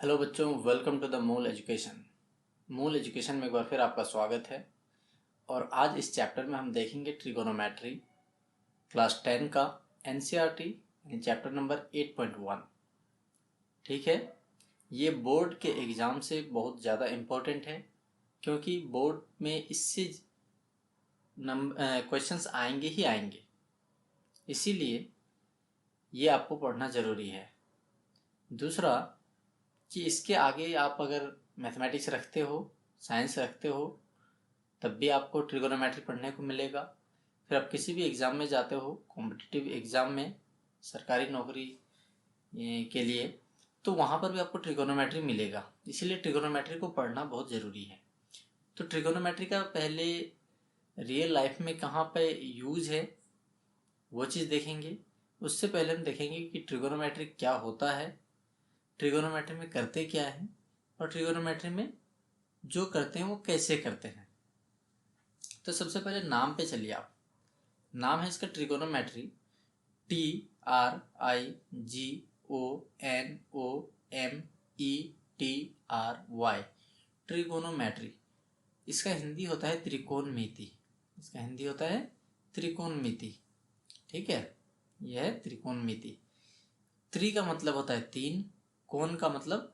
Hello बच्चों, welcome to the मूल education. मूल एजुकेशन में एक बार फिर आपका स्वागत है। और आज इस चैप्टर में हम देखेंगे ट्रिगोनोमेट्री क्लास 10 का एनसीईआरटी यानी चैप्टर नंबर 8.1। ठीक है, ये बोर्ड के एग्ज़ाम से बहुत ज़्यादा इम्पोर्टेंट है क्योंकि बोर्ड में इससे क्वेश्चंस आएंगे ही आएंगे, इसीलिए ये आपको पढ़ना ज़रूरी है। दूसरा कि इसके आगे आप अगर मैथमेटिक्स रखते हो, साइंस रखते हो, तब भी आपको ट्रिगोनोमेट्री पढ़ने को मिलेगा। फिर आप किसी भी एग्ज़ाम में जाते हो, कॉम्पिटिटिव एग्ज़ाम में, सरकारी नौकरी के लिए, तो वहाँ पर भी आपको ट्रिगोनोमेट्री मिलेगा। इसीलिए ट्रिगोनोमेट्री को पढ़ना बहुत ज़रूरी है। तो ट्रिगोनोमेट्री का पहले रियल लाइफ में कहाँ पे यूज है वो चीज़ देखेंगे। उससे पहले हम देखेंगे कि ट्रिगोनोमेट्री क्या होता है, ट्रिगोनोमेट्री में करते क्या हैं, और ट्रिगोनोमेट्री में जो करते हैं वो कैसे करते हैं। तो सबसे पहले नाम पे चलिए आप। नाम है इसका ट्रिगोनोमेट्री, TRIGONOMETRY, ट्रिगोनोमेट्री। इसका हिंदी होता है त्रिकोणमिति। इसका हिंदी होता है त्रिकोणमिति। ठीक है, यह है त्रिकोणमिति। त्रि का मतलब होता है तीन, कोण का मतलब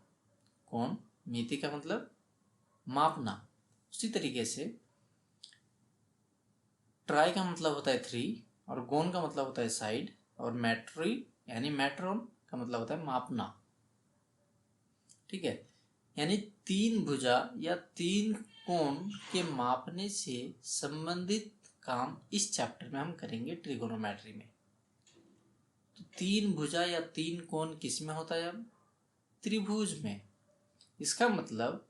कोण, मिति का मतलब मापना। उसी तरीके से ट्राई का मतलब होता है थ्री, और गोन का मतलब होता है साइड, और मैट्री यानी मैट्रोन का मतलब होता है मापना। ठीक है, यानी तीन भुजा या तीन कोण के मापने से संबंधित काम इस चैप्टर में हम करेंगे ट्रिगोनोमेट्री में। तो तीन भुजा या तीन कोण किस में होता है? अब त्रिभुज में। इसका मतलब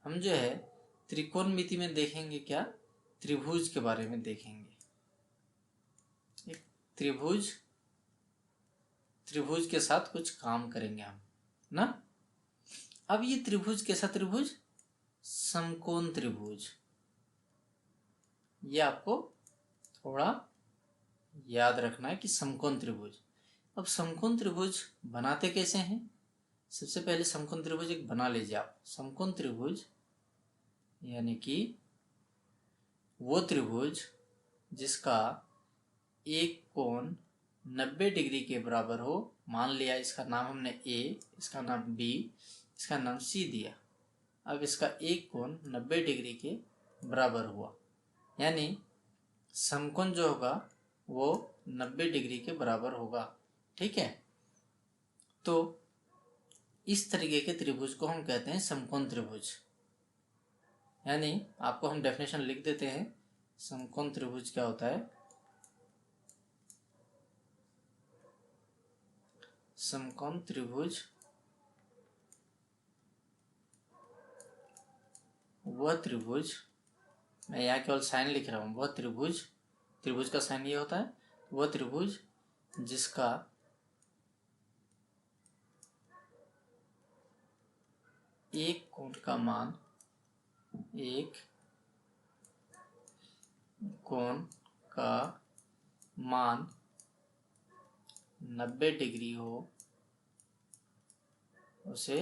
हम जो है त्रिकोणमिति में देखेंगे क्या? त्रिभुज के बारे में देखेंगे। एक त्रिभुज, त्रिभुज के साथ कुछ काम करेंगे हम ना। अब ये त्रिभुज कैसा त्रिभुज? समकोण त्रिभुज। ये आपको थोड़ा याद रखना है कि समकोण त्रिभुज। अब समकोण त्रिभुज बनाते कैसे हैं? सबसे पहले समकोण त्रिभुज एक बना लीजिए आप। समकोण त्रिभुज यानी कि वो त्रिभुज जिसका एक कोण 90 डिग्री के बराबर हो। मान लिया इसका नाम हमने ए, इसका नाम बी, इसका नाम सी दिया। अब इसका एक कोण 90 डिग्री के बराबर हुआ, यानी समकोण जो होगा वो 90 डिग्री के बराबर होगा। ठीक है, तो इस तरीके के त्रिभुज को हम कहते हैं समकोण त्रिभुज। यानी आपको हम डेफिनेशन लिख देते हैं। समकोण त्रिभुज क्या होता है? समकोण त्रिभुज वह त्रिभुज, मैं यहाँ केवल साइन लिख रहा हूँ, वह त्रिभुज, त्रिभुज का साइन ये होता है, वह त्रिभुज जिसका एक कोण का मान, एक कोण का मान 90 डिग्री हो, उसे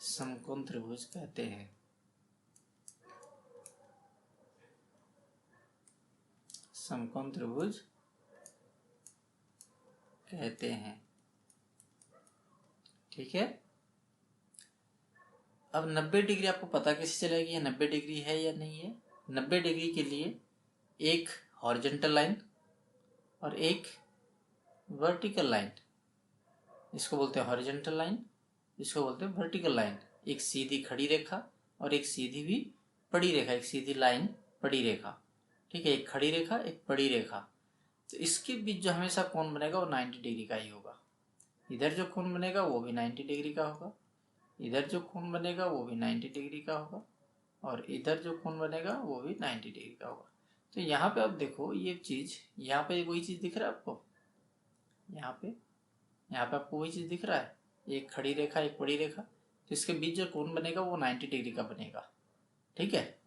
समकोण त्रिभुज कहते हैं। समकोण त्रिभुज कहते हैं। ठीक है, अब 90 डिग्री आपको पता कैसे चलेगी ये 90 डिग्री है या नहीं है? 90 डिग्री के लिए एक हॉरिजॉन्टल लाइन और एक वर्टिकल लाइन, इसको बोलते हैं हॉरिजॉन्टल लाइन, इसको बोलते हैं वर्टिकल लाइन। एक सीधी खड़ी रेखा और एक सीधी भी पड़ी रेखा, एक सीधी लाइन पड़ी रेखा। ठीक है, एक खड़ी रेखा एक पड़ी रेखा। तो इसके बीच जो हमेशा कोण बनेगा वो 90 डिग्री का ही होगा। इधर जो कोण बनेगा वो भी 90 डिग्री का होगा, इधर जो कोण बनेगा वो भी 90 डिग्री का होगा, और इधर जो कोण बनेगा वो भी 90 डिग्री का होगा। तो यहाँ पे आप देखो ये चीज़, यहाँ पे वही चीज़ दिख रहा है आपको, यहाँ पे आपको वही चीज़ दिख रहा है, एक खड़ी रेखा एक बड़ी रेखा। तो इसके बीच जो कोण बनेगा वो 90 डिग्री का बनेगा। ठीक है,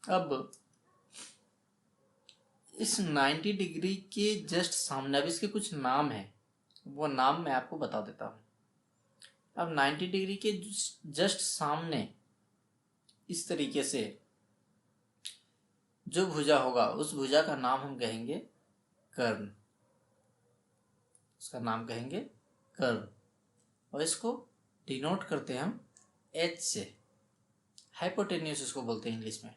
अब इस 90 डिग्री के जस्ट सामने अब इसके कुछ नाम है, वो नाम मैं आपको बता देता हूँ। अब 90 डिग्री के जस्ट सामने इस तरीके से जो भुजा होगा उस भुजा का नाम हम कहेंगे कर्ण, उसका नाम कहेंगे कर्ण, और इसको डिनोट करते हैं हम एच से। हाइपोटेन्यूस इसको बोलते हैं इंग्लिश में,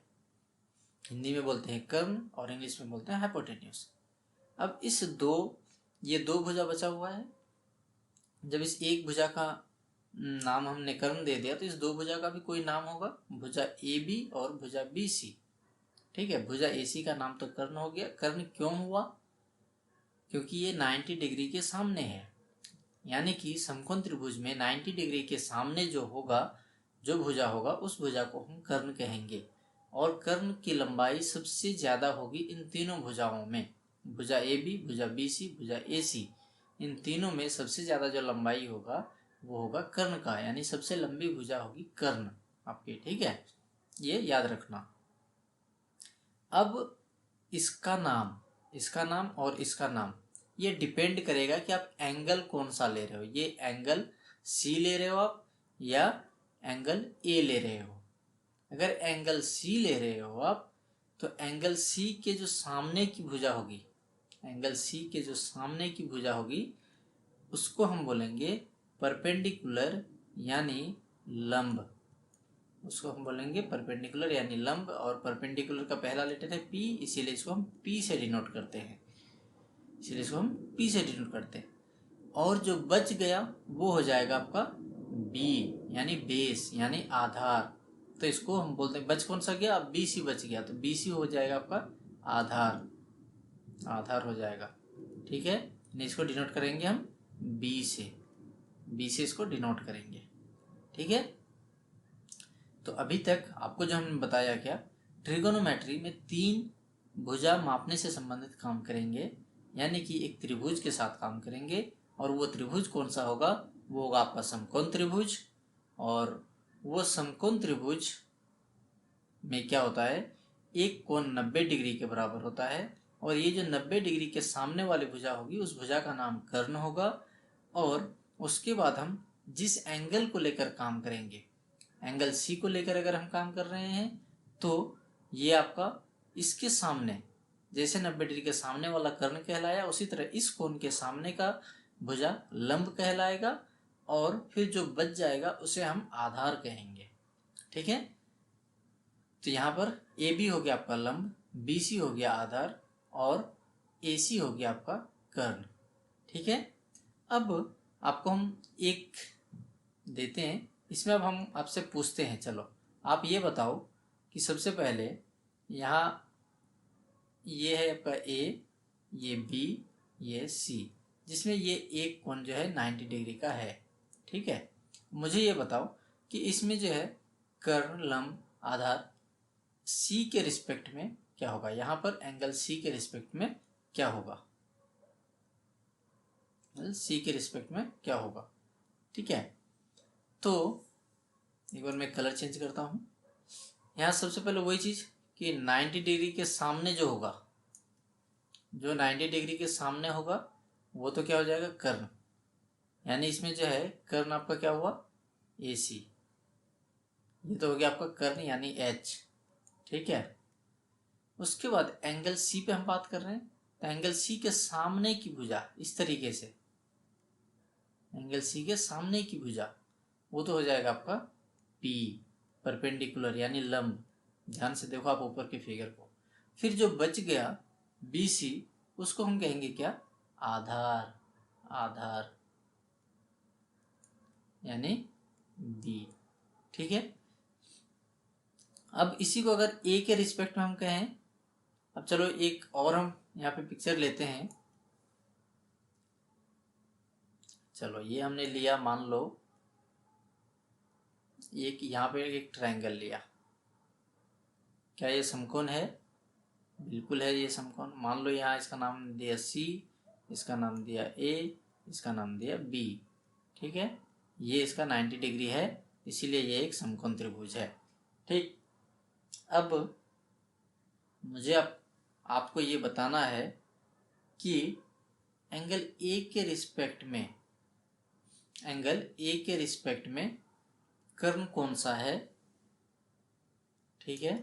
हिंदी में बोलते हैं कर्ण और इंग्लिश में बोलते हैं हाइपोटेन्यूस। अब ये दो भुजा बचा हुआ है। जब इस एक भुजा का नाम हमने कर्ण दे दिया तो इस दो भुजा का भी कोई नाम होगा, भुजा ए बी और भुजा बी सी। ठीक है, भुजा ए सी का नाम तो कर्ण हो गया। कर्ण क्यों हुआ? क्योंकि ये 90 डिग्री के सामने है, यानी कि समकोण त्रिभुज में 90 डिग्री के सामने जो भुजा होगा उस भुजा को हम कर्ण कहेंगे। और कर्ण की लंबाई सबसे ज्यादा होगी इन तीनों भुजाओं में, भुजा ए बी, भुजा बी सी, भुजा ए सी। इन तीनों में सबसे ज्यादा जो लंबाई होगा वो होगा कर्ण का, यानी सबसे लंबी भुजा होगी कर्ण आपकी। ठीक है, ये याद रखना। अब इसका नाम और इसका नाम ये डिपेंड करेगा कि आप एंगल कौन सा ले रहे हो। ये एंगल सी ले रहे हो आप या एंगल ए ले रहे हो। अगर एंगल सी ले रहे हो आप तो एंगल सी के जो सामने की भुजा होगी, एंगल सी के जो सामने की भुजा होगी उसको हम बोलेंगे परपेंडिकुलर यानी लंब। उसको हम बोलेंगे परपेंडिकुलर यानी लंब, और परपेंडिकुलर का पहला लेटर है पी, इसीलिए इसको हम पी से डिनोट करते हैं, और जो बच गया वो हो जाएगा आपका बी यानी बेस यानी आधार। तो इसको हम बोलते हैं, बच कौन सा गया? अब बी सी बच गया, तो बी सी हो जाएगा आपका आधार हो जाएगा। ठीक है, इसको डिनोट करेंगे हम बी से इसको डिनोट करेंगे। ठीक है, तो अभी तक आपको जो हमने बताया क्या, ट्रिगोनोमेट्री में 3 भुजा मापने से संबंधित काम करेंगे, यानी कि एक त्रिभुज के साथ काम करेंगे। और वो त्रिभुज कौन सा होगा? वो होगा आपका समकोण त्रिभुज। और वो समकोण त्रिभुज में क्या होता है, एक कोण 90 डिग्री के बराबर होता है, और ये जो 90 डिग्री के सामने वाली भुजा होगी उस भुजा का नाम कर्ण होगा। और उसके बाद हम जिस एंगल को लेकर काम करेंगे, एंगल सी को लेकर अगर हम काम कर रहे हैं तो ये आपका इसके सामने, जैसे 90 डिग्री के सामने वाला कर्ण कहलाया, उसी तरह इस कोण के सामने का भुजा लंब कहलाएगा, और फिर जो बच जाएगा उसे हम आधार कहेंगे। ठीक है, तो यहाँ पर ए बी हो गया आपका लंब, बी सी हो गया आधार, और ए सी हो गया आपका कर्ण। ठीक है, अब आपको हम एक देते हैं, इसमें अब हम आपसे पूछते हैं, चलो आप ये बताओ कि सबसे पहले यहाँ ये है आपका ए, ये बी, ये सी, जिसमें ये एक कोण जो है 90 डिग्री का है। ठीक है, मुझे ये बताओ कि इसमें जो है कर्ण, लंब, आधार सी के रिस्पेक्ट में क्या होगा, यहाँ पर एंगल सी के रिस्पेक्ट में क्या होगा, सी के रिस्पेक्ट में क्या होगा। ठीक है, तो एक बार मैं कलर चेंज करता हूँ। यहाँ सबसे पहले वही चीज कि 90 डिग्री के सामने जो होगा, जो 90 डिग्री के सामने होगा वो तो क्या हो जाएगा, कर्ण। यानी इसमें जो है कर्ण आपका क्या हुआ, ए सी, ये तो हो गया आपका कर्ण यानी एच। ठीक है, उसके बाद एंगल सी पे हम बात कर रहे हैं, तो एंगल सी के सामने की भुजा इस तरीके से, एंगल सी के सामने की भुजा वो तो हो जाएगा आपका पी, परपेंडिकुलर यानी लंब। ध्यान से देखो आप ऊपर के फिगर को। फिर जो बच गया बी सी, उसको हम कहेंगे क्या, आधार यानी बी। ठीक है, अब इसी को अगर ए के रिस्पेक्ट में हम कहें, अब चलो एक और हम यहाँ पे पिक्चर लेते हैं। चलो ये हमने लिया, मान लो एक यहाँ पे एक ट्रायंगल लिया, क्या ये समकोण है? बिल्कुल है ये समकोण। मान लो यहाँ इसका नाम दिया सी, इसका नाम दिया ए, इसका नाम दिया बी। ठीक है, ये इसका 90 डिग्री है, इसीलिए ये एक समकोण त्रिभुज है। ठीक, अब मुझे आपको ये बताना है कि एंगल ए के रिस्पेक्ट में एंगल ए के रिस्पेक्ट में कर्ण कौन सा है। ठीक है,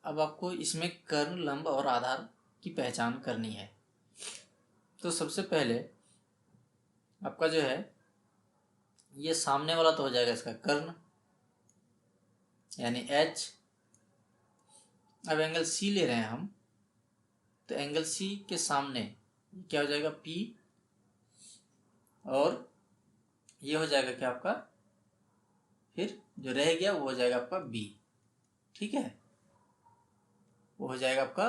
अब आपको इसमें कर्ण, लंब और आधार की पहचान करनी है। तो सबसे पहले आपका जो है ये सामने वाला तो हो जाएगा इसका कर्ण यानी एच। अब एंगल सी ले रहे हैं हम, तो एंगल सी के सामने क्या हो जाएगा पी, और ये हो जाएगा क्या आपका, फिर जो रह गया वो हो जाएगा आपका बी। ठीक है, वो हो जाएगा आपका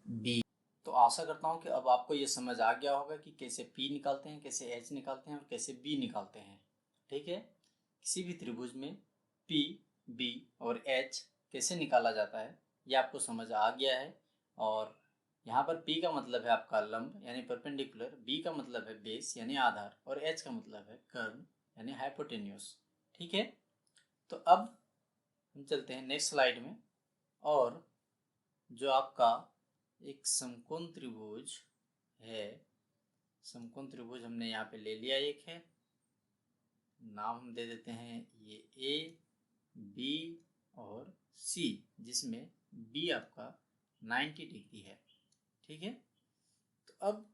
बी। तो आशा करता हूँ कि अब आपको ये समझ आ गया होगा कि कैसे पी निकालते हैं, कैसे एच निकालते हैं और कैसे बी निकालते हैं। ठीक है, किसी भी त्रिभुज में पी, बी और एच कैसे निकाला जाता है ये आपको समझ आ गया है। और यहाँ पर पी का मतलब है आपका लंब यानी परपेंडिकुलर, बी का मतलब है बेस यानी आधार, और एच का मतलब है कर्ण यानी हाइपोटेन्यूस। ठीक है, तो अब हम चलते हैं नेक्स्ट स्लाइड में। और जो आपका एक समकोण त्रिभुज है, समकोण त्रिभुज हमने यहाँ पे ले लिया, एक है, नाम हम दे देते हैं ये ए, बी और सी, जिसमें बी आपका 90 डिग्री है। ठीक है, तो अब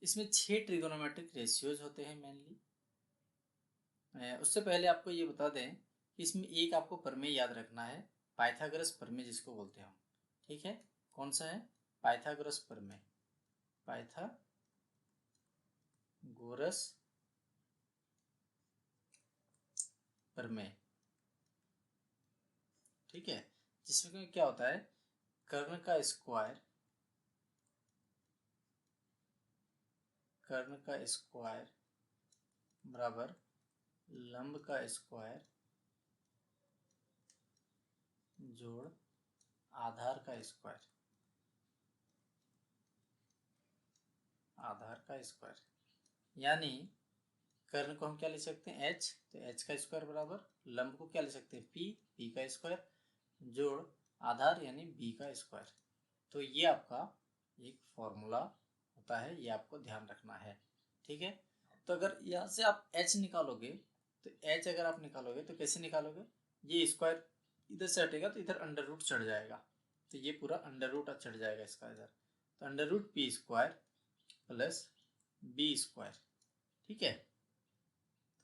इसमें 6 ट्रिगोनोमेट्रिक रेशियोज होते हैं मेनली। उससे पहले आपको ये बता दें कि इसमें एक आपको प्रमेय याद रखना है, पाइथागोरस प्रमेय जिसको बोलते हैं हम। ठीक है, कौन सा है, पाइथागोरस प्रमेय, पाइथागोरस प्रमेय। ठीक है, जिसमें क्या होता है, कर्ण का स्क्वायर, कर्ण का स्क्वायर बराबर लंब का स्क्वायर जोड़ आधार का स्क्वायर, आधार का स्क्वायर। यानी कर्ण को हम क्या ले सकते हैं एच, तो एच का स्क्वायर बराबर लंब को क्या ले सकते हैं पी, पी का स्क्वायर जोड़ आधार यानी बी का स्क्वायर। तो ये आपका एक फॉर्मूला होता है, ये आपको ध्यान रखना है। ठीक है, तो अगर यहाँ से आप h निकालोगे, तो h अगर आप निकालोगे तो कैसे निकालोगे, ये स्क्वायर इधर से हटेगा तो इधर अंडर रूट चढ़ जाएगा, तो ये पूरा अंडर रूट चढ़ जाएगा इसका इधर, तो under root P square plus B square. ठीक है,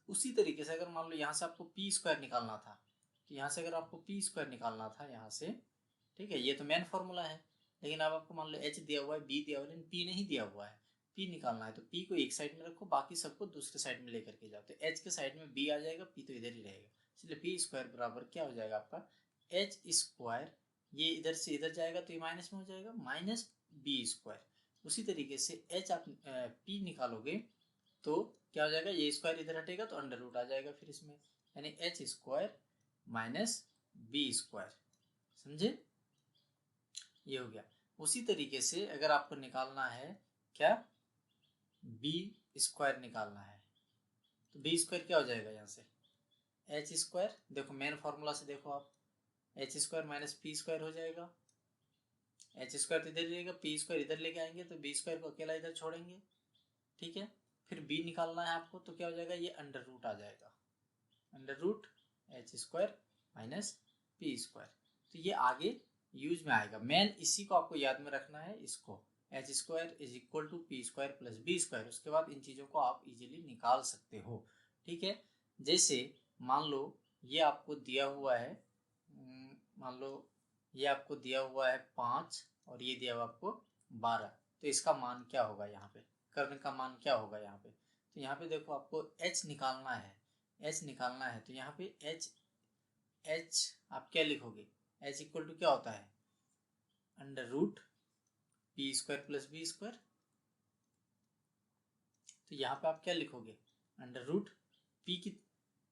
उसी तरीके से अगर मान लो यहाँ से आपको पी स्क्वायर निकालना था, तो यहाँ से अगर आपको पी स्क्वायर निकालना था यहाँ से, ठीक है, ये तो मेन फॉर्मूला है, लेकिन अब आपको मान लो एच दिया हुआ है, बी दिया हुआ है, लेकिन पी नहीं दिया हुआ है, पी निकालना है, तो पी को एक साइड में रखो, बाकी सबको दूसरे साइड में लेकर के जाओ, तो एच के साइड में बी आ जाएगा, पी तो इधर ही रहेगा, इसलिए पी स्क्वायर बराबर क्या हो जाएगा आपका एच स्क्वायर, ये इधर से इधर जाएगा तो ये माइनस में हो जाएगा, माइनस बी स्क्वायर। उसी तरीके से एच आप पी निकालोगे तो क्या हो जाएगा, ये स्क्वायर इधर हटेगा तो अंडर रूट आ जाएगा फिर इसमें, यानी H square minus B square. समझे, ये हो गया। उसी तरीके से अगर आपको निकालना है क्या, बी स्क्वायर निकालना है, तो बी स्क्वायर क्या हो जाएगा यहाँ से एच स्क्वायर, देखो मेन फॉर्मूला से देखो आप, H square minus P square हो जाएगा, एच स्क्वायर तो इधर रहेगा, पी स्क्वायर इधर लेके आएंगे तो बी स्क्वायर को अकेला इधर छोड़ेंगे। ठीक है, फिर बी निकालना है आपको, तो क्या हो जाएगा, ये अंडर रूट आ जाएगा, under root H square minus P square, तो ये आगे यूज में आएगा। मेन इसी को आपको याद में रखना है, इसको H square is equal to P square plus B square, उसके बाद इन चीज़ों को आप इजीली निकाल सकते हो। ठीक है, जैसे मान लो ये आपको दिया हुआ है, मान लो ये आपको दिया हुआ है 5 और ये दिया हुआ आपको 12, तो इसका मान क्या होगा, यहाँ पे कर्ण का मान क्या होगा यहाँ पे, तो यहाँ पे देखो आपको h निकालना है, h निकालना है, तो यहाँ पे h आप क्या लिखोगे, h इक्वल टू क्या होता है under root P square plus B square, तो यहाँ पे आप क्या लिखोगे अंडर रूट पी की,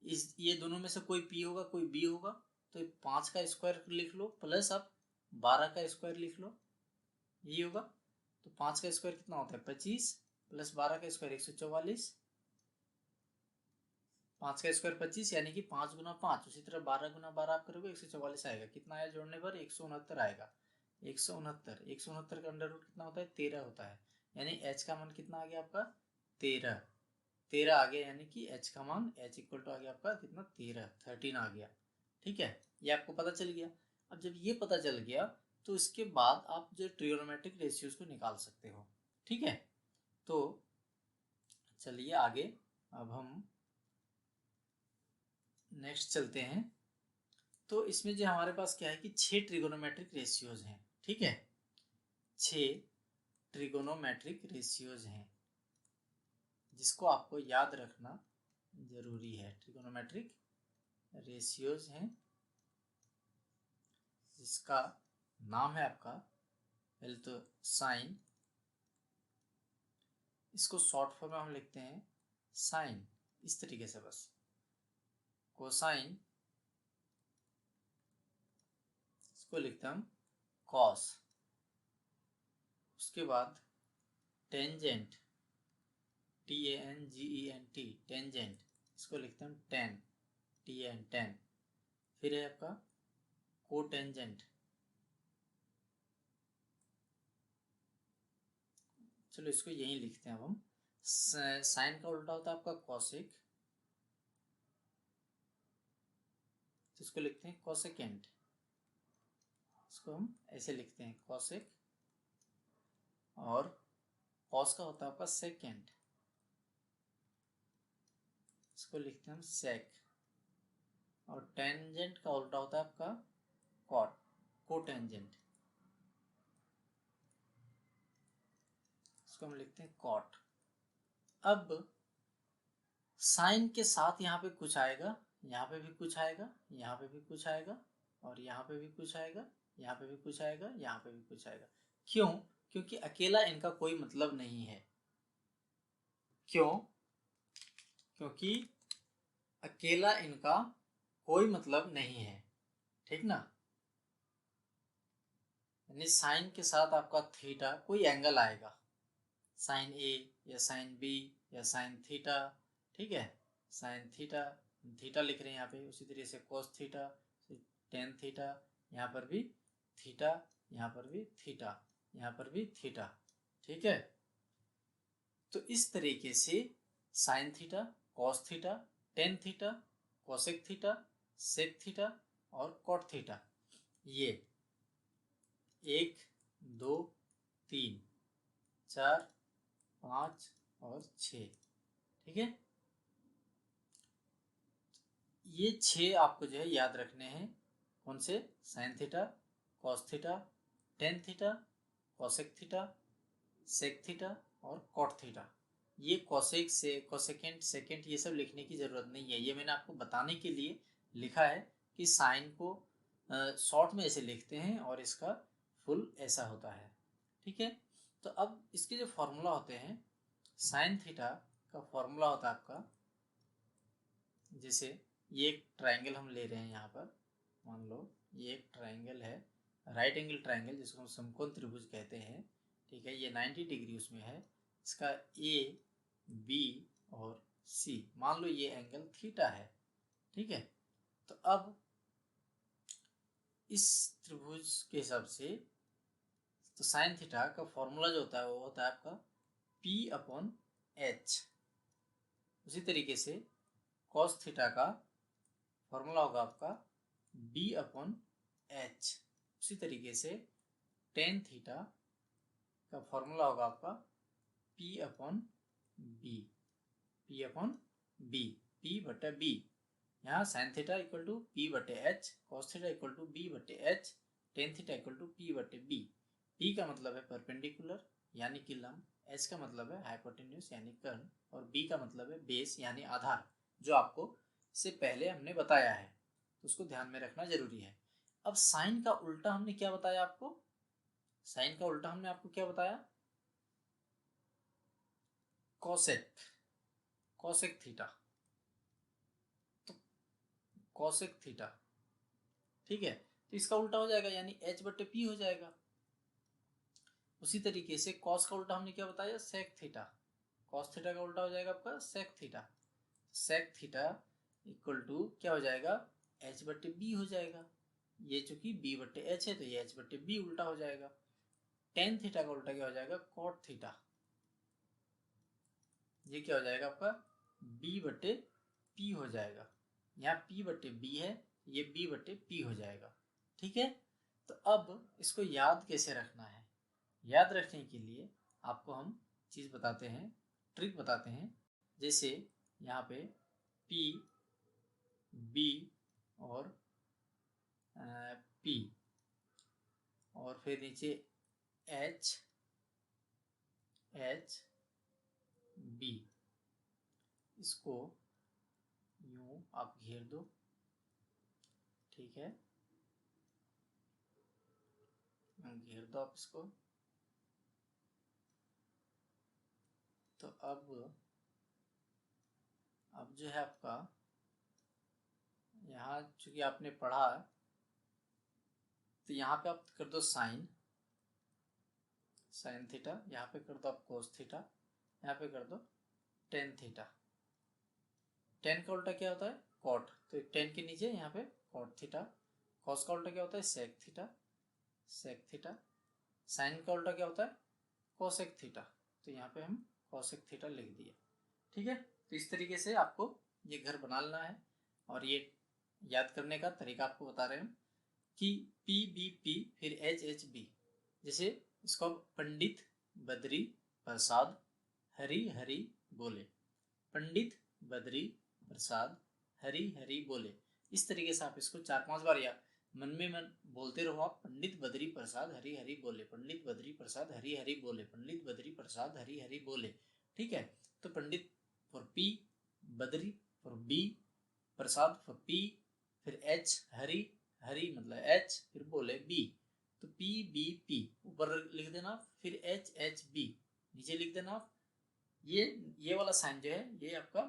इस ये दोनों में से कोई पी होगा कोई बी होगा, तो 5 का स्क्वायर लिख लो प्लस आप 12 का स्क्वायर लिख लो, ये होगा, तो 5 का स्क्वायर कितना होता है 25 प्लस 12 का स्क्वायर 144, 5 का स्क्वायर 25 यानी कि 5 गुना 5, उसी तरह 12 गुना 12 आप करोगे 144 आएगा, कितना आया जोड़ने पर 169 आएगा, 169 का अंडर रूट कितना होता है 13 होता है, यानी h का मान कितना आ गया आपका 13। 13 आ गया, यानी कि h का मान h इक्वल टू आ गया आपका कितना 13 आ गया। ठीक है, ये आपको पता चल गया। अब जब ये पता चल गया तो इसके बाद आप जो ट्रिग्नोमेट्रिक रेशियोज को निकाल सकते हो। ठीक है, तो चलिए आगे अब हम नेक्स्ट चलते हैं। तो इसमें जो हमारे पास क्या है कि 6 ट्रिगोनोमेट्रिक रेशियोज हैं। ठीक है, 6 ट्रिगोनोमेट्रिक रेशियोज हैं जिसको आपको याद रखना जरूरी है। ट्रिगोनोमेट्रिक रेशियोज हैं जिसका नाम है आपका पहले तो साइन, इसको शॉर्ट फॉर्म में हम लिखते हैं साइन, इस तरीके से बस। कोसाइन, इसको लिखते हैं हम कॉस। उसके बाद टेंजेंट, TANGENT, टेंजेंट, इसको लिखते हैं टेन, TAN, टेन। फिर है आपका कोटेंजेंट, चलो इसको यहीं लिखते हैं अब हम। साइन का उल्टा होता है आपका कॉसेक, तो इसको लिखते हैं कोसेकेंट, इसको हम ऐसे लिखते हैं कॉसेक। और कॉस का होता है आपका सेकेंड, इसको लिखते हैं हम सेक। और टेंजेंट का उल्टा होता है आपका कॉट, कोटेंजेंट, इसको हम लिखते हैं कॉट। अब साइन के साथ यहाँ पे कुछ आएगा, यहाँ पे भी कुछ आएगा, यहाँ पे भी कुछ आएगा, और यहाँ पे भी कुछ आएगा, यहाँ पे भी कुछ आएगा, यहाँ पे भी कुछ आएगा। क्यों? क्योंकि अकेला इनका कोई मतलब नहीं है। क्यों? क्योंकि अकेला इनका कोई मतलब नहीं है। ठीक ना, यानी साइन के साथ आपका थीटा कोई एंगल आएगा, साइन ए या साइन बी या साइन थीटा। ठीक है, साइन थीटा, थीटा लिख रहे हैं यहाँ पे, उसी तरीके से कोस थीटा, टेन थीटा, यहाँ पर भी थीटा, यहाँ पर भी थीटा, यहाँ पर भी थीटा। ठीक है, तो इस तरीके से sine theta, cos theta, tan theta, cosec theta, sec theta और कॉट थीटा, ये 1, 2, 3, 4, 5 और 6। ठीक है, ये 6 आपको जो है याद रखने हैं। कौन से? Sine theta, cos theta, tan theta, cosec theta, sec theta और कॉट थीटा। ये कोसेक से कोसेकेंट सेकेंट ये सब लिखने की ज़रूरत नहीं है, ये मैंने आपको बताने के लिए लिखा है कि साइन को शॉर्ट में ऐसे लिखते हैं और इसका फुल ऐसा होता है। ठीक है, तो अब इसके जो फॉर्मूला होते हैं, साइन थीटा का फॉर्मूला होता है आपका, जैसे ये एक ट्राइंगल हम ले रहे हैं यहाँ पर, मान लो ये एक ट्राइंगल है, राइट एंगल ट्राइंगल जिसको हम समकोण त्रिभुज कहते हैं। ठीक है, ये 90 डिग्री उसमें है, इसका ए बी और सी, मान लो ये एंगल थीटा है। ठीक है, तो अब इस त्रिभुज के हिसाब से तो साइन थीटा का फॉर्मूला जो होता है वो होता है आपका P अपॉन एच। उसी तरीके से कॉस थीटा का फॉर्मूला होगा आपका B अपॉन एच। उसी तरीके से टेन थीटा का फॉर्मूला होगा आपका P upon B, P upon B, P बटे बी। यहाँ sine theta equal to P बटे H, cos theta equal to B बटे H, tan theta equal to P बटे बी। P का मतलब है परपेंडिकुलर यानी कि लंब, H का मतलब है हाइपोटेन्यूज यानी कर्ण, और B का मतलब है बेस यानी आधार, जो आपको इससे पहले हमने बताया है, तो उसको ध्यान में रखना जरूरी है। अब साइन का उल्टा हमने क्या बताया आपको? साइन का उल्टा हमने आपको क्या बताया? कॉसेक, कॉसेक थीटा, तो कॉसेक थीटा। ठीक है, तो इसका उल्टा हो जाएगा यानी H बटे P हो जाएगा। उसी तरीके से कॉस का उल्टा हमने क्या बताया? सेक थीटा, कॉस थीटा का उल्टा हो जाएगा आपका sec theta, sec theta equal to क्या हो जाएगा? H बटे बी हो जाएगा। ये चूंकि B बटे एच है तो ये H बटे बी उल्टा हो जाएगा। टेन थीटा का उल्टा क्या हो जाएगा? कॉट थीटा, ये क्या हो जाएगा आपका? b बटे p हो जाएगा। यहाँ p बटे b है, ये b बटे p हो जाएगा। ठीक है, तो अब इसको याद कैसे रखना है? याद रखने के लिए आपको हम चीज़ बताते हैं, ट्रिक बताते हैं। जैसे यहाँ पे p, b और p और फिर नीचे h, b, इसको यूं आप घेर दो। ठीक है, घेर दो आप इसको। तो अब जो है आपका यहाँ चूंकि आपने पढ़ा है, तो यहाँ पे आप कर दो साइन थीटा, यहाँ पे कर दो आप कोस थीटा, यहाँ पे कर दो टेन थीटा। टेन का उल्टा क्या होता है? कॉट, तो टेन के नीचे यहाँ पे कॉट थीटा। कॉस का उल्टा क्या होता है? सेक थीटा, साइन का उल्टा क्या होता है? Cosec theta. तो यहाँ पे हम कोसेक थीटा लिख दिए। ठीक है, तो इस तरीके से आपको ये घर बना लेना है। और ये याद करने का तरीका आपको बता रहे हैं कि पी बी पी फिर एच एच बी। जैसे इसको पंडित बद्री प्रसाद हरी हरी बोले, पंडित बद्री प्रसाद हरी हरी बोले। इस तरीके से आप इसको 4-5 बार या मन में मन बोलते रहो आप, पंडित बद्री प्रसाद हरी हरी बोले, पंडित बद्री प्रसाद हरी हरी बोले, पंडित बद्री प्रसाद हरी हरी बोले। ठीक है, तो Pandit for P, Badri for B, Prasad for P, फिर एच हरी, हरी मतलब एच, फिर बोले बी। तो पी बी पी ऊपर लिख देना, फिर एच एच बी नीचे लिख देना आप। ये वाला साइन जो है ये आपका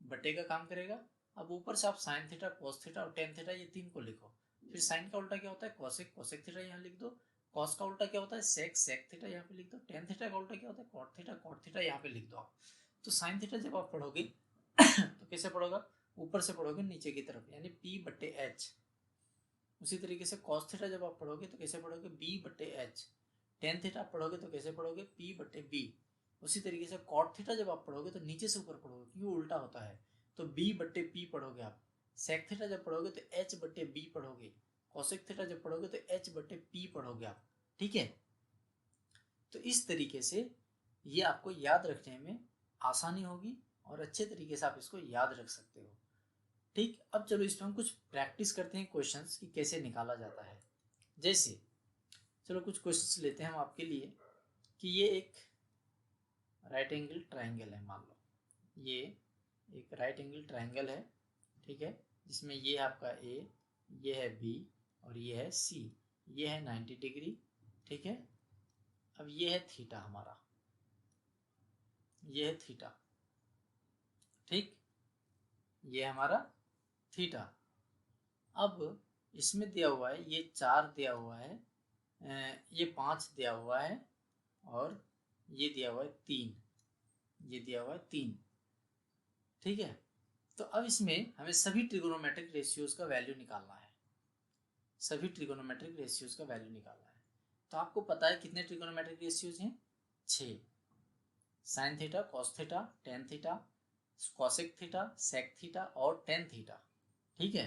बटे का काम करेगा। अब ऊपर से आप साइन थीटा, कोस थीटा और टेन थीटा ये तीन को लिखो। फिर साइन का उल्टा क्या होता है? कोसेक, कोसेक थीटा यहाँ लिख दो। कॉस का उल्टा क्या होता है? सेक, सेक थीटा यहाँ पे लिख दो। टेन थीटा का उल्टा क्या होता है? कॉट थीटा, कॉट थीटा यहाँ पे लिख दो आप। तो साइन थीटा जब आप पढ़ोगे तो कैसे पढ़ोगा? ऊपर से पढ़ोगे नीचे की तरफ, यानी पी बटे एच। उसी तरीके से कॉस थीटा जब आप पढ़ोगे तो कैसे पढ़ोगे? बी बटे एच। टेन थीटा पढ़ोगे तो कैसे पढ़ोगे? पी बटे बी। उसी तरीके से कॉट थीटा जब आप पढ़ोगे तो नीचे से ऊपर पढ़ोगे, क्योंकि उल्टा होता है। तो बी बटे पी पढ़ोगे आप। सेक थीटा जब पढ़ोगे तो एच बटे बी पढ़ोगे। कॉसेक थीटा जब पढ़ोगे तो एच बटे पी पढ़ोगे आप। ठीक है, तो इस तरीके से ये आपको याद रखने में आसानी होगी और अच्छे तरीके से आप इसको याद रख सकते हो। ठीक, अब चलो इसमें हम कुछ प्रैक्टिस करते हैं क्वेश्चंस कि कैसे निकाला जाता है। जैसे चलो कुछ क्वेश्चंस लेते हैं हम आपके लिए कि ये एक राइट एंगल ट्राइंगल है। मान लो ये एक राइट एंगल ट्राइंगल है। ठीक है, जिसमें ये आपका ए, ये है बी और ये है सी, ये है 90 डिग्री। ठीक है, अब ये है थीटा हमारा, ये है थीटा। ठीक, ये हमारा थीटा। अब इसमें दिया हुआ है ये 4 दिया हुआ है, ये 5 दिया हुआ है और ये दिया हुआ है 3, ये दिया हुआ है 3। ठीक है, तो अब इसमें हमें सभी ट्रिगोनोमेट्रिक रेशियोज का वैल्यू निकालना है, सभी ट्रिगोनोमेट्रिक रेशियोज का वैल्यू निकालना है। तो आपको पता है कितने ट्रिगोनोमेट्रिक रेशियोज हैं? 6। Sine theta, cos theta, tan theta, cosec theta, sec theta और टेन थीटा। ठीक है,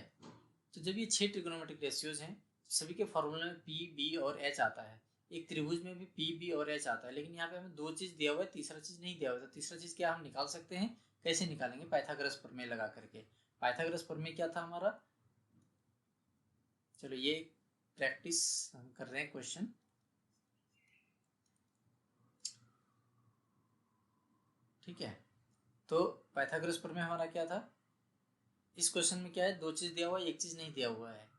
तो जब ये 6 ट्रिगोनोमेट्रिक रेशियोज हैं, सभी के फॉर्मूले में पी बी और एच आता है। एक त्रिभुज में भी पी बी और एच आता है, लेकिन यहाँ पे हमें 2 चीज़ दिया हुआ है, तीसरा चीज़ नहीं दिया हुआ है। तो तीसरा चीज़ क्या हम निकाल सकते हैं? कैसे निकालेंगे? पाइथागोरस प्रमेय लगा करके। पाइथागोरस प्रमेय क्या था हमारा? चलो ये प्रैक्टिस हम कर रहे हैं क्वेश्चन। ठीक है, तो पाइथागोरस प्रमेय हमारा क्या था? इस क्वेश्चन में क्या है? 2 चीज़ दिया हुआ है, एक चीज़ नहीं दिया हुआ है।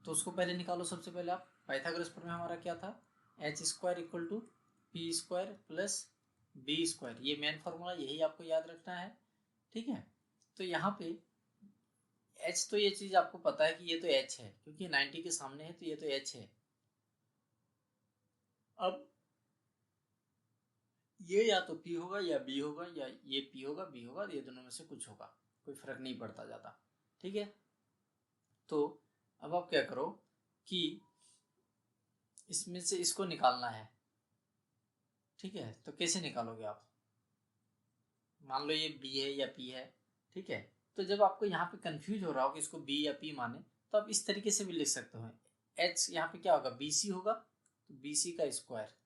तो उसको पहले निकालो। सबसे पहले आप पाइथागोरस प्रमेय हमारा क्या था? H square equal to P square plus B square. ये मेन फॉर्मूला, यही आपको याद रखना है। ठीक है, तो यहाँ पे एच, तो ये चीज़ आपको पता है कि ये तो एच है, क्योंकि 90 के सामने है तो ये तो एच है। अब ये या तो पी होगा या बी होगा, या ये पी होगा बी होगा, ये दोनों में से कुछ होगा, कोई फर्क नहीं पड़ता ज़्यादा। ठीक है, तो अब आप क्या करो कि इसमें से इसको निकालना है। ठीक है, तो कैसे निकालोगे आप? मान लो ये बी है या पी है, ठीक है। तो जब आपको यहाँ पे कंफ्यूज हो रहा हो कि इसको बी या पी माने, तो आप इस तरीके से भी लिख सकते हो। एच यहाँ पे क्या होगा, बी सी होगा, तो बी सी का स्क्वायर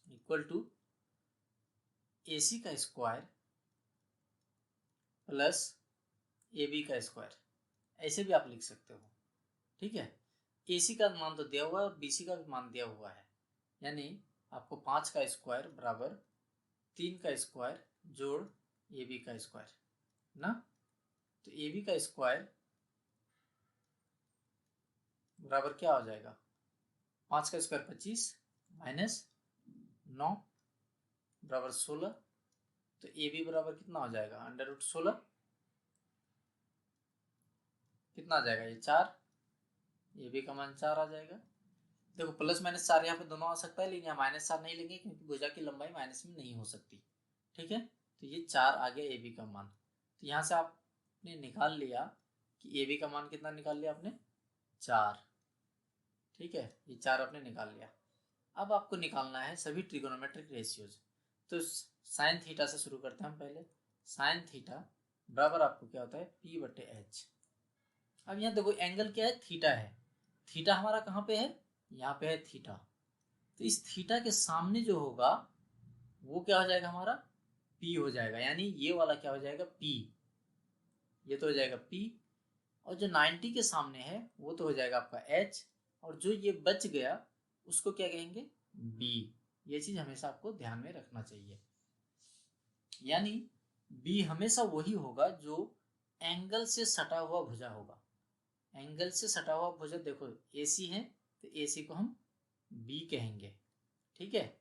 इक्वल टू ए सी का स्क्वायर प्लस ए बी का स्क्वायर, ऐसे भी आप लिख सकते हो, ठीक है। ए सी का मान तो दिया हुआ है और बी सी का भी मान दिया हुआ है, यानी आपको 5 का स्क्वायर बराबर 3 का स्क्वायर जोड़ ए बी का स्क्वायर ना। तो ए बी का स्क्वायर बराबर क्या हो जाएगा, 5 का स्क्वायर 25 माइनस 9 बराबर 16। तो ए बी बराबर कितना हो जाएगा, √16 कितना आ जाएगा, ये 4, ए बी का मान 4 आ जाएगा। देखो प्लस माइनस 4 यहाँ पे दोनों आ सकता है, लेकिन यहाँ -4 नहीं लेंगे क्योंकि भुजा की लंबाई माइनस में नहीं हो सकती, ठीक है। तो ये 4 आ गया ए बी का मान। तो यहाँ से आपने निकाल लिया कि ए बी का मान कितना निकाल लिया आपने, 4, ठीक है। ये 4 आपने निकाल लिया। अब आपको निकालना है सभी ट्रिगोनोमेट्रिक रेशियोज। तो साइन थीटा से शुरू करते हैं हम पहले। साइन थीटा बराबर आपको क्या होता है, P/H। अब यहाँ देखो एंगल क्या है, थीटा है। थीटा हमारा कहाँ पे है, यहाँ पे है थीटा। तो इस थीटा के सामने जो होगा वो क्या हो जाएगा हमारा, P हो जाएगा, यानी ये वाला क्या हो जाएगा, P। ये तो हो जाएगा P, और जो 90 के सामने है वो तो हो जाएगा आपका H, और जो ये बच गया उसको क्या कहेंगे, B। ये चीज हमेशा आपको ध्यान में रखना चाहिए, यानी B हमेशा वही होगा जो एंगल से सटा हुआ भुजा होगा। एंगल से सटा हुआ भुजा देखो AC है, तो AC को हम B कहेंगे, ठीक है।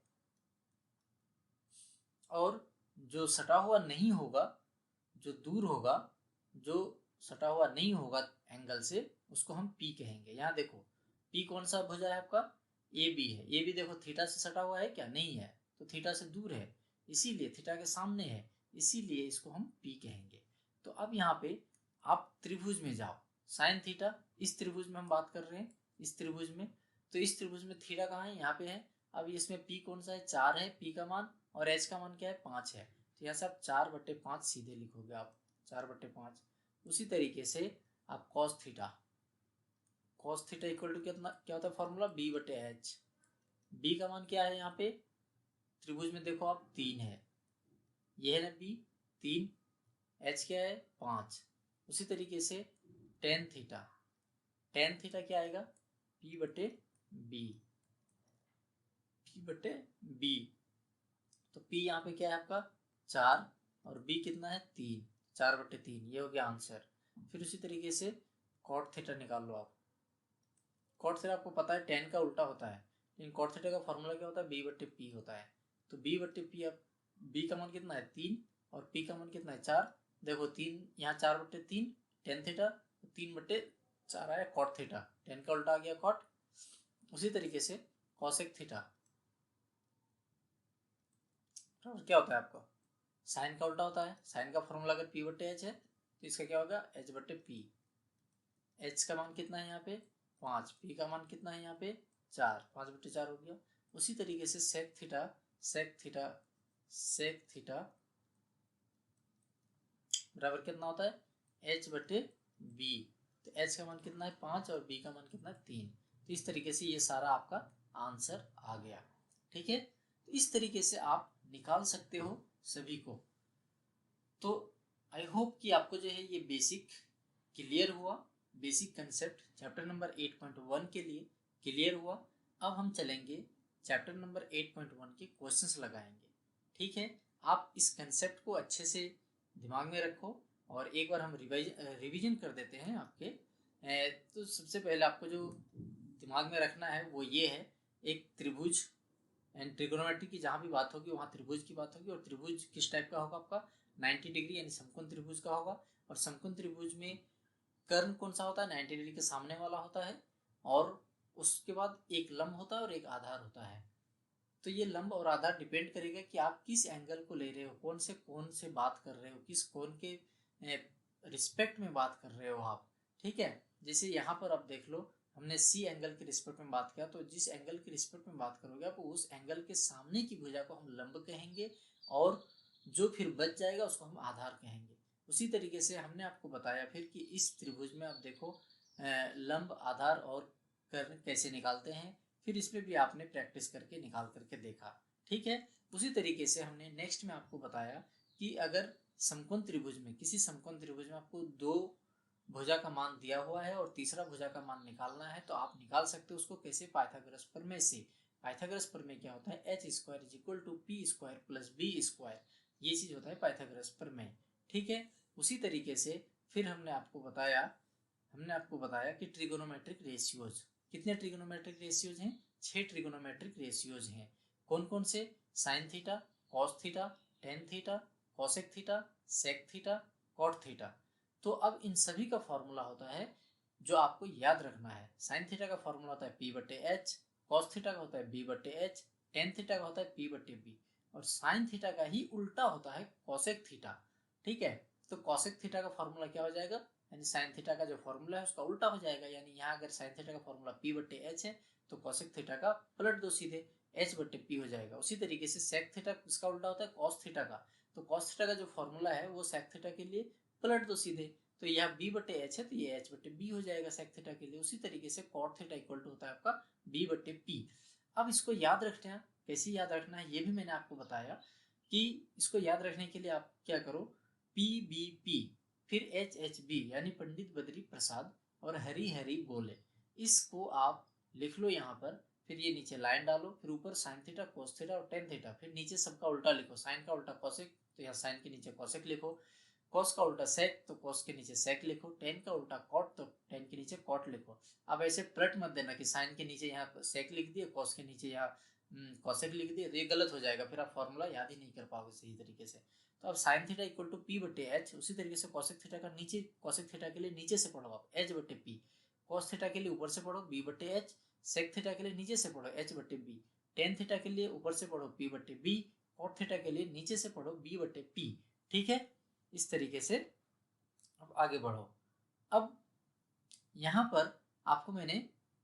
और जो सटा हुआ नहीं होगा, जो दूर होगा, जो सटा हुआ नहीं होगा एंगल से, उसको हम P कहेंगे। यहाँ देखो P कौन सा भुजा है आपका, AB है। AB देखो थीटा से सटा हुआ है क्या, नहीं है, तो थीटा से दूर है, इसीलिए थीटा के सामने है, इसीलिए इसको हम P कहेंगे। तो अब यहाँ पे आप त्रिभुज में जाओ, साइन थीटा इस त्रिभुज में हम बात कर रहे हैं, इस त्रिभुज में। तो इस त्रिभुज में थीटा कहाँ है, यहाँ पे है। अब इसमें P कौन सा है, 4 है P का मान, और H का मान क्या है, 5 है। तो यहाँ से आप 4/5 सीधे लिखोगे आप, 4/5। उसी तरीके से आप कॉस थीटा इक्वल टू कितना, क्या होता है फॉर्मूला, B/H। B का मान क्या है यहाँ पे, त्रिभुज में देखो आप 3 है, ये है ना B 3, H क्या है 5। उसी तरीके से टेन थीटा क्या आएगा, P/B, P/B। तो P यहाँ पे क्या है आपका 4, और B कितना है 3, 4/3, ये हो गया आंसर। फिर उसी तरीके से कॉट थीटा निकाल लो आप। कॉट थीटा आपको पता है टेन का उल्टा होता है, लेकिन कॉट थीटा का फॉर्मूला क्या होता है, B/P होता है। तो B/P, अब B का मान कितना है 3, और P का मान कितना है 4। देखो 3 यहाँ, 4/3 टेन थीटा, 3/4 आया कॉट थीटा, टेन का उल्टा आ गया कॉट। उसी तरीके से कॉसेक थीटा क्या होता है आपका, साइन का उल्टा होता है। साइन का फॉर्मूला अगर P/H है तो इसका क्या होगा, H/P। H का मान कितना है यहाँ पे 5, P का मान कितना है यहाँ पे 4, 5/4 हो गया। उसी तरीके से सेक थीटा बराबर कितना होता है, H/B। तो H का मान कितना है 5, और B का मान कितना है 3। तो इस तरीके से ये सारा आपका आंसर आ गया, ठीक है। तो इस तरीके से आप निकाल सकते हो सभी को। तो आई होप कि आपको जो है ये बेसिक क्लियर हुआ, बेसिक कंसेप्ट चैप्टर नंबर 8.1 के लिए क्लियर हुआ। अब हम चलेंगे चैप्टर नंबर 8.1 के क्वेश्चंस लगाएंगे, ठीक है। आप इस कंसेप्ट को अच्छे से दिमाग में रखो, और एक बार हम रिवीजन कर देते हैं आपके। तो सबसे पहले आपको जो दिमाग में रखना है वो ये है, एक त्रिभुज एंड ट्रिगोनोमेट्री की जहाँ भी बात होगी वहाँ त्रिभुज की बात होगी, और त्रिभुज किस टाइप का होगा आपका, 90 डिग्री यानी समकोण त्रिभुज का होगा। और समकोण त्रिभुज में कर्ण कौन सा होता है, 90 डिग्री के सामने वाला होता है, और उसके बाद एक लंब होता है और एक आधार होता है। तो ये लंब और आधार डिपेंड करेगा कि आप किस एंगल को ले रहे हो, कौन से बात कर रहे हो, किस कोण के रिस्पेक्ट में बात कर रहे हो आप, ठीक है। जैसे यहाँ पर आप देख लो, हमने सी एंगल के रिस्पेक्ट में बात किया, तो जिस एंगल के रिस्पेक्ट में बात करोगे आप उस एंगल के सामने की भुजा को हम लंब कहेंगे, और जो फिर बच जाएगा उसको हम आधार कहेंगे। उसी तरीके से हमने आपको बताया फिर कि इस त्रिभुज में आप देखो लंब, आधार और कर्ण कैसे निकालते हैं, फिर इसमें भी आपने प्रैक्टिस करके निकाल करके देखा। ठीक है। उसी तरीके से हमने नेक्स्ट में आपको बताया कि अगर समकोण त्रिभुज में, किसी समकोण त्रिभुज में आपको दो भुजा का मान दिया हुआ है और तीसरा भुजा का मान निकालना है, तो आप निकाल सकते हो उसको कैसे, पाइथागोरस प्रमेय से। पाइथागोरस प्रमेय क्या होता है, H square is equal to P square plus B square, ये चीज होता है पाइथागोरस प्रमेय। ठीक है। उसी तरीके से फिर हमने आपको बताया कि ट्रिगोनोमेट्रिक रेशियोज, कितने ट्रिगोनोमेट्रिक रेशियोज हैं, 6 ट्रिगोनोमेट्रिक रेशियोज हैं। कौन कौन से, sine theta, cos theta, tan theta, cosec theta, sec theta, cot theta. तो अब इन सभी का फॉर्मूला होता है जो आपको याद रखना है। साइन थीटा का फॉर्मूला होता है पी बटे एच, कॉस थीटा का होता है बी बटे एच, टेन थीटा का होता है पी बटे बी, और साइन थीटा का ही उल्टा होता है कोसेक थीटा। ठीक है। तो कोसेक थीटा का फॉर्मूला क्या हो जाएगा, यानी साइन थीटा का जो फॉर्मूला है उसका उल्टा हो जाएगा। यानी यहाँ अगर साइन थीटा का फॉर्मूला पी बटे एच है तो कोसेक थीटा का पलट दो सीधे, एच बटे पी हो जाएगा। उसी तरीके से सेक थीटा इसका उल्टा होता है कॉस थीटा का, तो कॉस थीटा का जो फॉर्मूला है वो सेक थीटा के लिए पलट दो सीधे, तो यह बी बटे एच है तो ये एच बटे बी हो जाएगा सेक थीटा के लिए। उसी तरीके से कॉट थीटा इक्वल टू होता है आपका बी बटे पी। अब इसको याद रखते हैं, कैसे याद रखना है ये भी मैंने आपको बताया कि इसको याद रखने के लिए आप क्या करो, पी बी पी फिर एच एच बी यानी पंडित बद्री प्रसाद और हरी हरी बोले, इसको आप लिख लो यहाँ पर। फिर ये नीचे लाइन डालो, फिर ऊपर साइन थीटा, कोस थीटा और टेन थीटा, फिर नीचे सबका उल्टा लिखो। साइन का उल्टा कोसेक, तो यहाँ साइन के नीचे कोसेक लिखो। कॉस का उल्टा सेक, तो कॉस के नीचे सेक लिखो। टेन का उल्टा कॉट, तो टेन के नीचे कॉट लिखो। अब ऐसे पलट मत देना कि साइन के नीचे यहाँ सेक लिख दिए, कॉस के नीचे यहाँ कॉसेक लिख दिए, तो ये गलत हो जाएगा, फिर आप फॉर्मूला याद ही नहीं कर पाओगे सही तरीके से। तो अब sine theta equal to P बटे एच, उसी तरीके से कॉसेक थीटा का नीचे, कॉसेक थीटा के लिए नीचे से पढ़ो आप एच बटे पी, कॉस थीटा के लिए ऊपर से पढ़ो बी बटे एच, सेक थीटा के लिए नीचे से पढ़ो एच बटे बी, टेन थीटा के लिए ऊपर से पढ़ो पी बटे बी, कॉट थीटा के लिए नीचे से पढ़ो बी बटे पी। ठीक है। इस तरीके से अब आगे बढ़ो। अब यहाँ पर आपको मैंने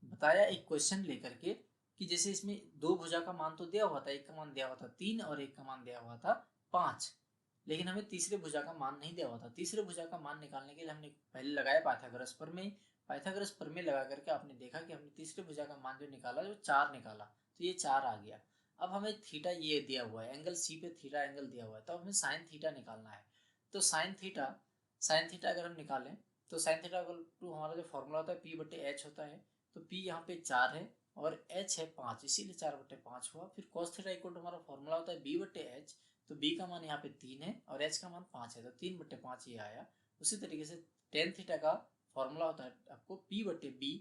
बताया एक क्वेश्चन लेकर के कि जैसे इसमें दो भुजा का मान तो दिया हुआ था, एक का मान दिया हुआ था 3 और एक का मान दिया हुआ था 5, लेकिन हमें तीसरे भुजा का मान नहीं दिया हुआ था। तीसरे भुजा का मान निकालने के लिए हमने पहले लगाया पाइथागोरस प्रमेय। पाइथागोरस प्रमेय लगा करके आपने देखा कि हमने तीसरे भुजा का मान जो निकाला जो 4 निकाला, तो ये 4 आ गया। अब हमें थीटा ये दिया हुआ है, एंगल सी पे थीटा एंगल दिया हुआ है, तो हमें साइन थीटा निकालना है। तो साइन थीटा अगर हम निकालें तो साइन थीटा इक्वल टू हमारा जो फॉर्मूला होता है पी बटे एच होता है, तो पी यहाँ पे 4 है और एच है 5, इसीलिए 4/5 हुआ। फिर कॉस थीटा इक्वल टू हमारा फॉर्मूला होता है बी बटे एच, तो बी का मान यहाँ पे 3 है और एच का मान 5 है, तो 3/5 ये आया। उसी तरीके से टेन थीटा का फॉर्मूला होता है आपको पी बटे बी,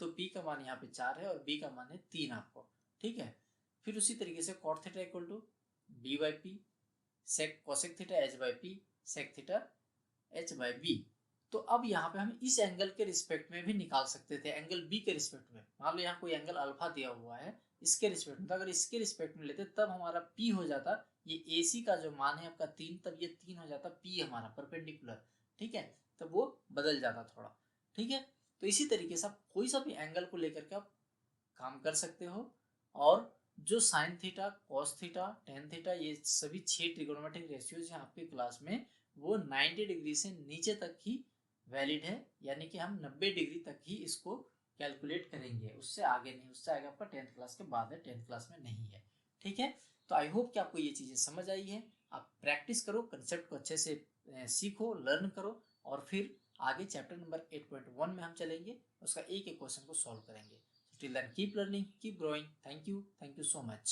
तो पी का मान यहाँ पे 4 है और बी का मान है 3 आपको। ठीक है। फिर उसी तरीके से cot theta equal to B by P, sec cosec theta H by P, sec theta H by B. तो अब यहाँ पे हम इस एंगल के रिस्पेक्ट में भी निकाल सकते थे, एंगल बी के रिस्पेक्ट में। मान लो यहाँ कोई एंगल अल्फा दिया हुआ है इसके रिस्पेक्ट में, तो अगर इसके रिस्पेक्ट में लेते तब हमारा पी हो जाता, ये ए सी का जो मान है आपका 3, तब ये 3 हो जाता पी हमारा परपेंडिकुलर। ठीक है। तब वो बदल जाता थोड़ा। ठीक है। तो इसी तरीके से आप कोई सा भी एंगल को लेकर के आप काम कर सकते हो। और जो sign theta, cos theta, tan theta, ये सभी 6 ट्रिगोनोमेट्रिक रेशियोज हैं आपकी क्लास में, वो 90 डिग्री से नीचे तक ही वैलिड है, यानी कि हम 90 डिग्री तक ही इसको कैलकुलेट करेंगे, उससे आगे नहीं। उससे आगे आपका 10th क्लास के बाद है, 10th क्लास में नहीं है। ठीक है। तो आई होप कि आपको ये चीज़ें समझ आई है। आप प्रैक्टिस करो, कंसेप्ट को अच्छे से सीखो, लर्न करो, और फिर आगे चैप्टर नंबर 8.1 में हम चलेंगे, उसका एक एक क्वेश्चन को सॉल्व करेंगे। Till then, keep learning, keep growing. Thank you so much.